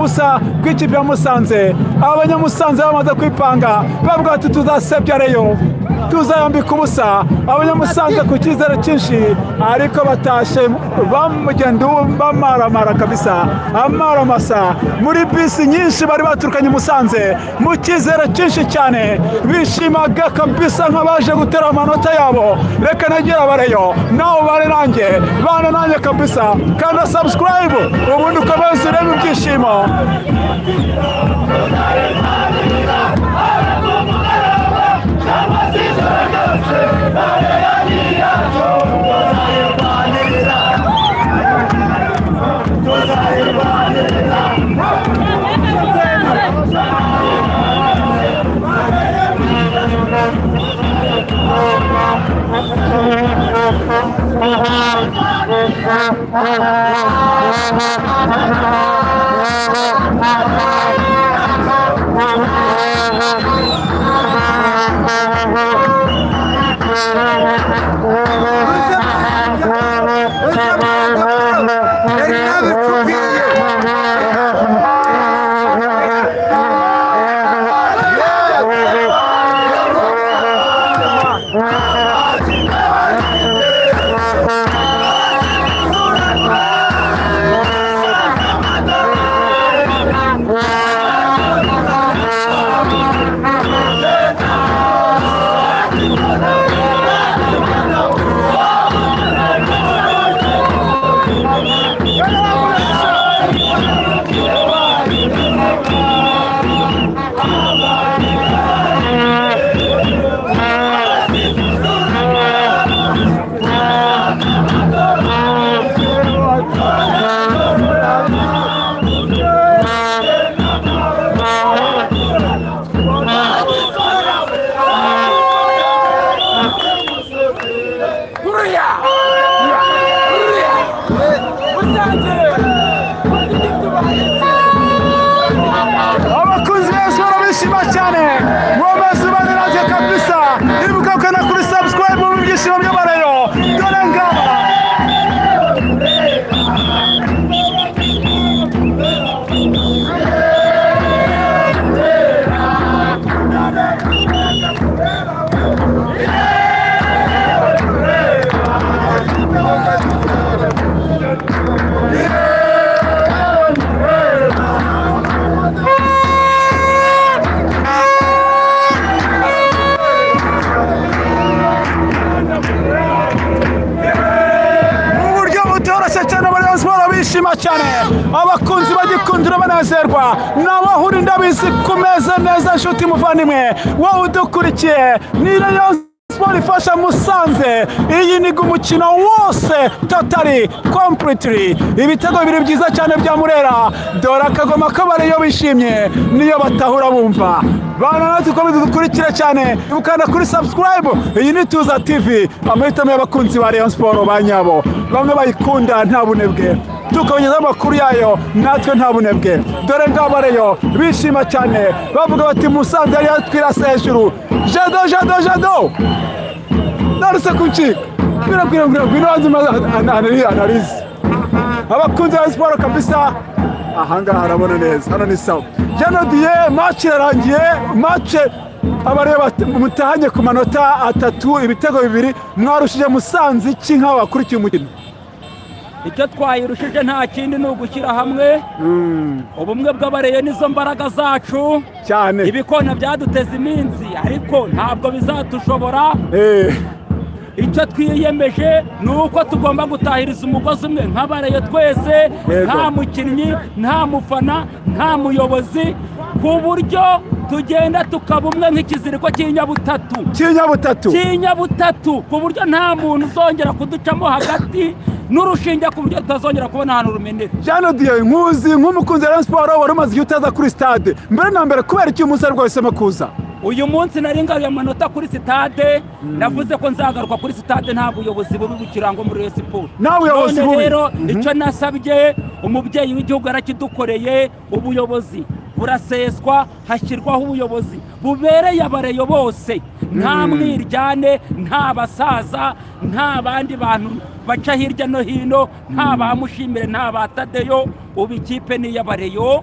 Ubusa bw'ikipe ya Musanze, abanyamusanze bamaze kwipanga bavuga ati tuzasebya Rayon, tuzayambika ubusa. Abanyamusanze ku cyizere cyinshi ariko batashe bamugenda bamaramara kabisa, amaramasa muri bisi nyinshi bari baturukanye Musanze mu cyizere cyinshi cyane, bishimaga kabisa nk'abaje gutera amanota yabo. Reka nagira Rayon nawe bane nanjye kabisa, kandi subscribe ubundi ukomeze urebe ibyishimo. Abakunzi bose barabishima cyane, mwamaze baniraje kabisa. Ibuka kana kuri subscribe mu byishimo by'abareyo. Dore ngaba bishima cyane, abakunzi bagikundira banezerwa, nabahuri ndabizi kumeze neza. Nshuti muvandimwe wowe udukurikiye, ni Rayon Sport ifasha Musanze. Iyi ni umukino wose totally completely, ibitego bibiri byiza cyane bya Murera. Dore akagoma k'abareyo bishimye niyo batahura bumva. Bana natwe ukomeze dukurikire cyane, ukanda kuri subscribe. Iyi ni Tuza TV, amahitamo y'abakunzi ba Rayon Sport banyabo, bamwe bayikunda nta bunebwe, tukaboneza amakuru yayo natwe nta bunebwe. Dore ngaba Rayon bishima cyane, bavuga bati Musanze yari yatwirase hejuru. Jado naruse kuncika analize abakunzi ba siporo kabisa. Ahangaha arabona neza, hano ni sawa. Jano diye match yarangiye, match abareba mutahanye ku manota atatu, ibitego bibiri. Mwarushije Musanze iki nk'aho bakurikiye umukino? Icyo twayirushije nta kindi ni ugushyira hamwe, ubumwe bw'abareyo nizo mbaraga zacu cyane. Ibikona byaduteze iminsi ariko ntabwo bizatushobora. Icyo twiyemeje ni uko tugomba gutahiriza umugozi umwe nk'abareyo twese, nta mukinnyi, nta mufana, nta muyobozi, ku buryo tugenda tukaba umwe nk'ikiziriko cy'inyabutatu, ku buryo nta muntu uzongera kuducamo hagati n'urushinge, ku buryo tutazongera kubona ahantu rumenera. Jano diye nkuzi nk'umukunzi wa Rayon Sport wari umaze igihe utaza kuri stade, mbere na mbere kubera iki umunsi ariko wahisemo kuza? Uyu munsi nari ngaruye amanota kuri stade, navuze ko nzagaruka kuri stade nta buyobozi bubi bukirango muri Rayon Sport. Nta buyobozi bubi rero icyo nasabye umubyeyi w'igihugu arakidukoreye, ubuyobozi buraseswa, hashyirwaho ubuyobozi bubereye abareyo bose, nta mwiryane, nta basaza, nta bandi bantu baca hirya no hino, nta bamushimire, nta batadeyo. Ubu ikipe ni y'abareyo.